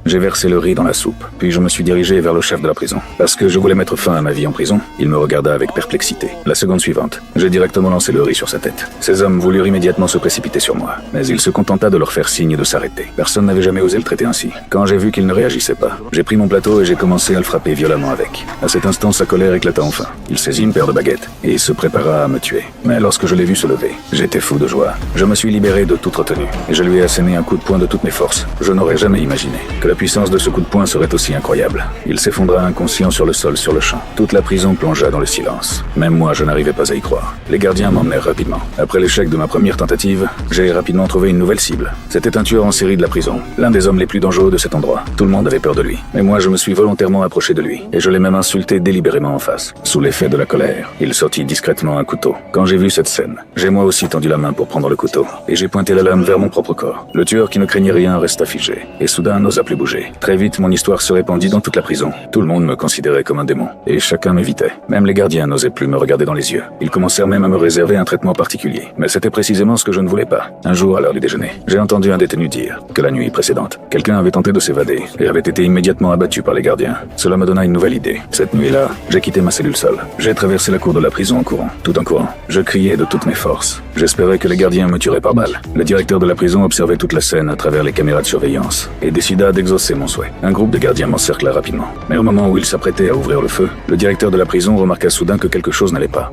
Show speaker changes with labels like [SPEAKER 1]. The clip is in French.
[SPEAKER 1] J'ai versé le riz dans la soupe, puis je me suis dirigé vers le chef de la prison. Parce que je voulais mettre fin à ma vie en prison, il me regarda avec perplexité. La seconde suivante, j'ai directement lancé le riz sur sa tête. Ces hommes voulurent immédiatement se précipiter sur moi, mais il se contenta de leur faire signe de s'arrêter. Personne n'avait jamais osé le traiter ainsi. Quand j'ai vu qu'il ne réagissait pas, j'ai pris mon plateau et j'ai commencé à le frapper violemment avec. À cet instant, sa colère éclata enfin. Il saisit une paire de baguettes et se prépara à me tuer. Mais lorsque je l'ai vu se lever, j'étais fou de joie. Je me suis libéré de toute retenue et je lui ai asséné un coup de poing de toutes mes forces. Je n'aurais jamais imaginé que la puissance de ce coup de poing serait aussi incroyable. Il s'effondra inconscient sur le sol sur le champ. Toute la prison plongea dans le silence. Même moi, je n'arrivais pas à y croire. Les gardiens m'emmenèrent rapidement. Après l'échec de ma première tentative, j'ai rapidement trouvé une nouvelle cible. C'était un tueur en série de la prison, l'un des hommes les plus dangereux de cet endroit. Tout le monde avait peur de lui. Mais moi, je me suis volontairement approché de lui et je l'ai même insulté délibérément en face. Sous l'effet de la colère, il sortit discrètement un couteau. Quand j'ai vu cette scène, j'ai moi aussi tendu la main pour prendre le couteau et j'ai pointé la lame vers mon propre corps. Le tueur qui ne craignait rien resta figé et soudain n'osa plus bouger. Très vite, mon histoire se répandit dans toute la prison. Tout le monde me considérait comme un démon et chacun m'évitait. Même les gardiens n'osaient plus me regarder dans les yeux. Ils commencèrent même à me réserver un traitement particulier. Mais c'était précisément ce que je ne voulais pas. Un jour, à l'heure du déjeuner, j'ai entendu un détenu dire que la nuit précédente, quelqu'un avait tenté de s'évader et avait été immédiatement abattu par les gardiens. Cela me donna une nouvelle idée. Cette nuit-là, j'ai quitté ma cellule seule. J'ai traversé la cour de la prison en courant. Tout en courant, je criais de toutes mes forces. J'espérais que les gardiens me tueraient par balle. Le directeur de la prison observait toute la scène à travers les caméras de surveillance et décida d'exaucer mon souhait. Un groupe de gardiens m'encercla rapidement. Mais au moment où il s'apprêtait à ouvrir le feu, le directeur de la prison remarqua soudain que quelque chose n'allait pas.